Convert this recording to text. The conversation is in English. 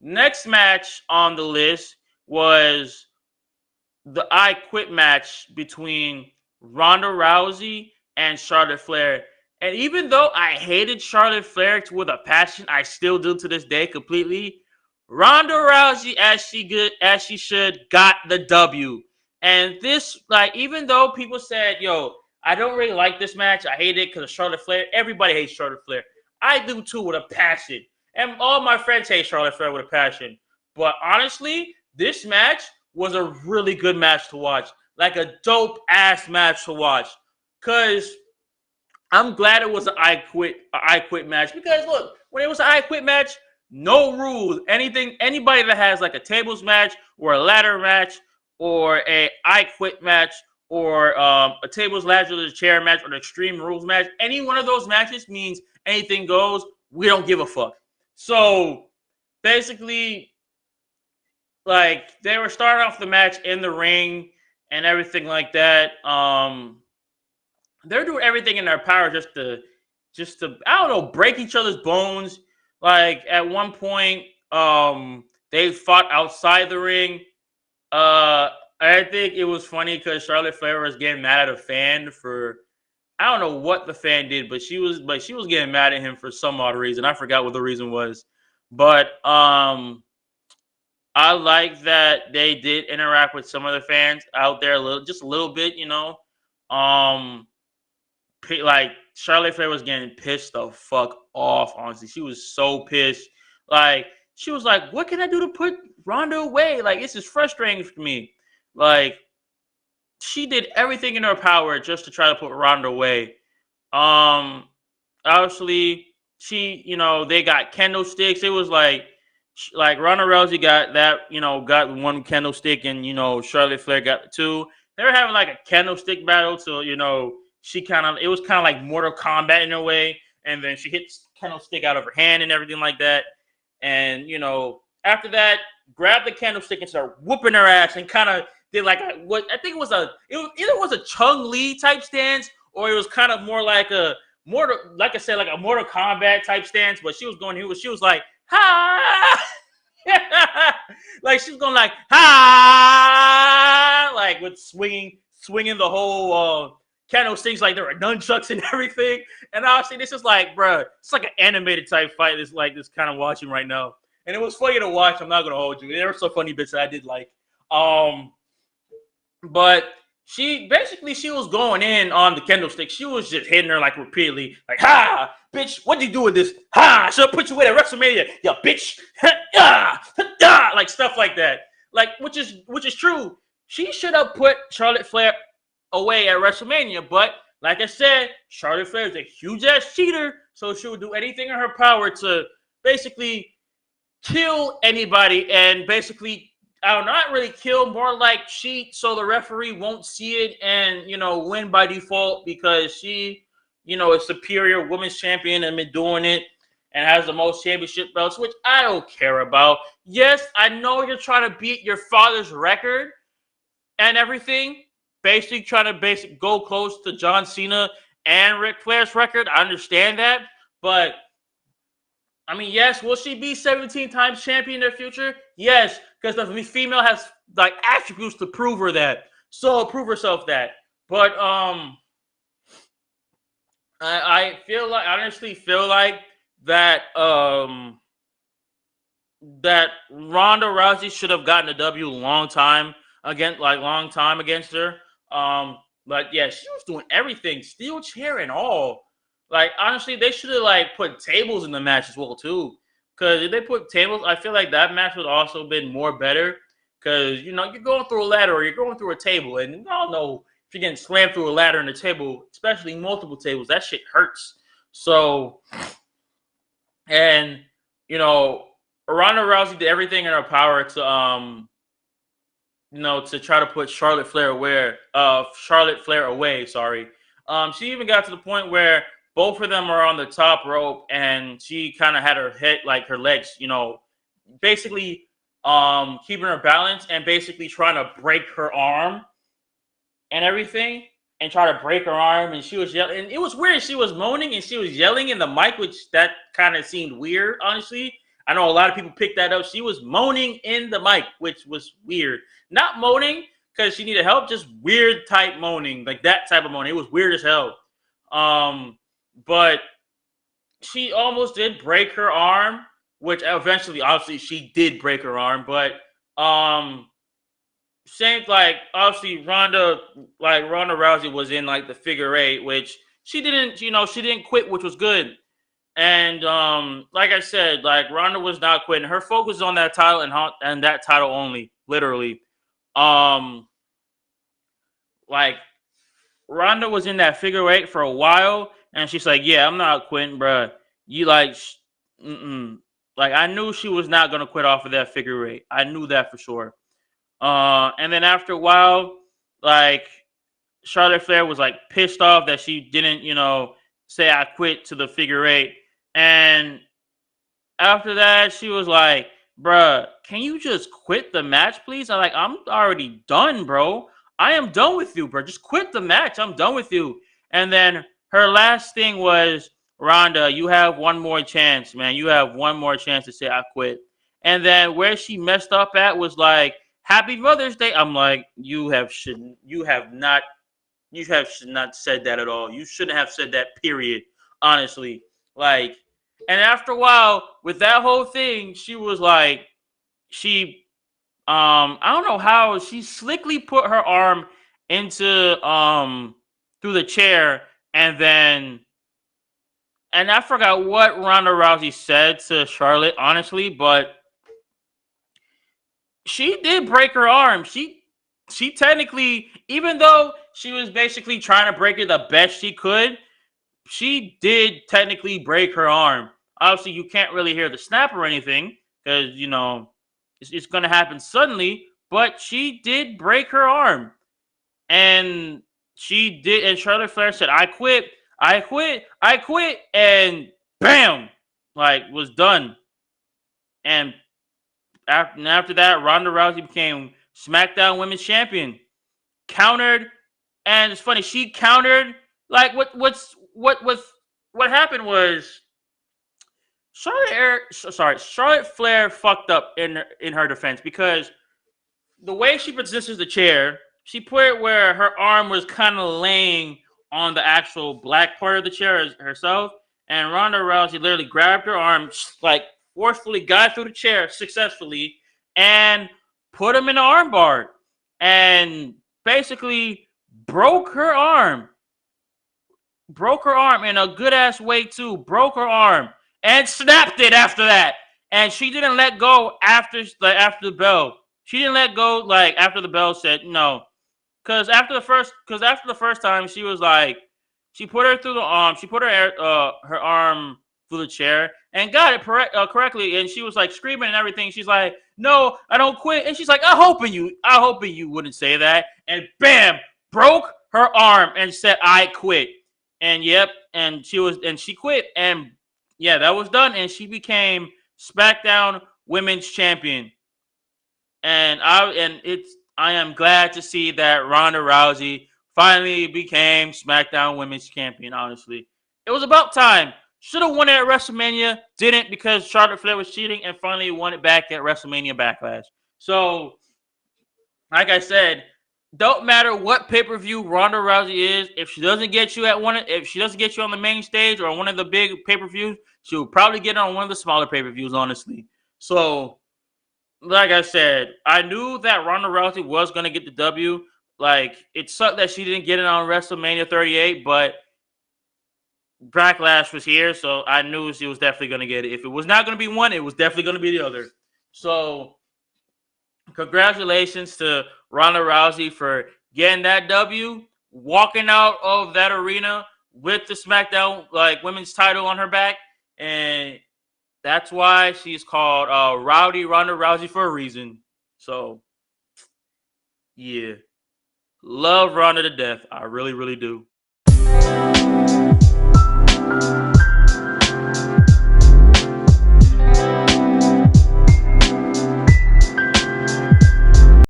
Next match on the list was the I Quit match between Ronda Rousey and Charlotte Flair. And even though I hated Charlotte Flair with a passion, I still do to this day completely. Ronda Rousey, as she should, got the W. And this, like, even though people said, "Yo, I don't really like this match. I hate it because of Charlotte Flair." Everybody hates Charlotte Flair. I do too with a passion, and all my friends hate Charlotte Flair with a passion. But honestly, this match was a really good match to watch, like a dope ass match to watch. Cause I'm glad it was an I Quit match because look, when it was an I Quit match, no rules. Anybody that has like a tables match or a ladder match or a I Quit match or a tables ladder or a chair match or an extreme rules match, any one of those matches means anything goes. We don't give a fuck. So basically, like they were starting off the match in the ring and everything like that. They're doing everything in their power just to I don't know, break each other's bones. Like at one point, they fought outside the ring. I think it was funny because Charlotte Flair was getting mad at a fan for I don't know what the fan did, but she was getting mad at him for some odd reason. I forgot what the reason was, but I like that they did interact with some of the fans out there just a little bit, you know. Like Charlotte Flair was getting pissed the fuck off. Honestly, she was so pissed. Like she was like, "What can I do to put Ronda away? Like this is frustrating for me." Like she did everything in her power just to try to put Ronda away. Obviously, they got candlesticks. It was like Ronda Rousey got that, got one candlestick, and Charlotte Flair got two. They were having like a candlestick battle, so it was kind of like Mortal Kombat in a way, and then she hits candlestick out of her hand and everything like that, and after that, grabbed the candlestick and started whooping her ass, and kind of did like what I think it was either a Chung Li type stance, or it was kind of more like a like I said, like a Mortal Kombat type stance, but she was like, ha! Like she was going like, ha! Like with swinging the whole candlesticks like there were nunchucks and everything. And obviously this is like, bruh, it's like an animated type fight. It's like this kind of watching right now. And it was funny to watch. I'm not going to hold you. There were some funny bits that I did like. But she was going in on the candlestick. She was just hitting her like repeatedly, like, ha, bitch, what'd you do with this? Ha, should have put you away at WrestleMania, ya bitch. Like stuff like that. Like, which is true. She should have put Charlotte Flair away at WrestleMania, but like I said, Charlotte Flair is a huge ass cheater, so she would do anything in her power to basically kill anybody and basically not really kill, more like cheat so the referee won't see it and win by default because she is superior women's champion and been doing it and has the most championship belts, which I don't care about. Yes, I know you're trying to beat your father's record and everything, basically trying to go close to John Cena and Ric Flair's record. I understand that, but I mean, yes, will she be 17 times champion in the future? Yes, because the female has like attributes to prove herself that. But I honestly feel like that that Ronda Rousey should have gotten a W long time against her. But yeah, she was doing everything, steel chair and all. Like honestly, they should have like put tables in the match as well too. Because if they put tables, I feel like that match would also been more better. Because you're going through a ladder or you're going through a table, and we all know if you're getting slammed through a ladder and a table, especially multiple tables, that shit hurts. So, and Ronda Rousey did everything in her power to to try to put Charlotte Flair away. Sorry. She even got to the point where both of them are on the top rope, and she kind of had her head, like her legs, basically keeping her balance and basically trying to break her arm and everything, and try to break her arm. And she was yelling, and it was weird. She was moaning and she was yelling in the mic, which that kind of seemed weird, honestly. I know a lot of people picked that up. She was moaning in the mic, which was weird. Not moaning because she needed help, just weird type moaning, like that type of moaning. It was weird as hell. But she almost did break her arm, which eventually, obviously, she did break her arm. But same, like, obviously Ronda Rousey was in like the figure eight, which she didn't quit, which was good. And like I said, like Ronda was not quitting. Her focus was on that title and that title only, literally. Like Ronda was in that figure eight for a while, and she's like, "Yeah, I'm not quitting, bruh. You like, like I knew she was not gonna quit off of that figure eight. I knew that for sure." And then after a while, like Charlotte Flair was like pissed off that she didn't, say I quit to the figure eight. And after that, she was like, bruh, can you just quit the match, please? I'm already done, bro. I am done with you, bro. Just quit the match. I'm done with you. And then her last thing was, Ronda, you have one more chance, man. You have one more chance to say I quit. And then where she messed up at was like, Happy Mother's Day. I'm like, you should not said that at all. You shouldn't have said that, period. Honestly. Like, and after a while, with that whole thing, she was like, I don't know how, she slickly put her arm into, through the chair, and I forgot what Ronda Rousey said to Charlotte, honestly, but she did break her arm. She technically, even though she was basically trying to break it the best she could, she did technically break her arm. Obviously, you can't really hear the snap or anything because, it's going to happen suddenly, but she did break her arm. And she did, and Charlotte Flair said, I quit, and bam, like, was done. And after that, Ronda Rousey became SmackDown Women's Champion. Countered, and it's funny, she countered, like, what happened was Charlotte Flair fucked up in her defense, because the way she positions the chair, she put it where her arm was kind of laying on the actual black part of the chair herself, and Ronda Rousey literally grabbed her arm, like forcefully got through the chair successfully, and put him in an armbar, and basically broke her arm in a good ass way too. Broke her arm and snapped it after that. And she didn't let go after the bell. She didn't let go like after the bell said no. Because after the first time, she was like, she put her through the arm. She put her arm through the chair and got it correctly. And she was like screaming and everything. She's like, "No, I don't quit." And she's like, "I hoping you wouldn't say that." And bam, broke her arm and said, "I quit." And yep, and she quit, and yeah, that was done, and she became SmackDown Women's Champion. And I am glad to see that Ronda Rousey finally became SmackDown Women's Champion. Honestly, it was about time. Should have won it at WrestleMania, didn't, because Charlotte Flair was cheating, and finally won it back at WrestleMania Backlash. So, like I said, don't matter what pay-per-view Ronda Rousey is, if she doesn't get you on the main stage or one of the big pay-per-views, she'll probably get on one of the smaller pay-per-views, honestly. So, like I said, I knew that Ronda Rousey was going to get the W. Like, it sucked that she didn't get it on WrestleMania 38, but Backlash was here, so I knew she was definitely going to get it. If it was not going to be one, it was definitely going to be the other. So, congratulations to Ronda Rousey for getting that W, walking out of that arena with the SmackDown women's title on her back, and that's why she's called Rowdy Ronda Rousey for a reason. So, yeah, love Ronda to death. I really, really do.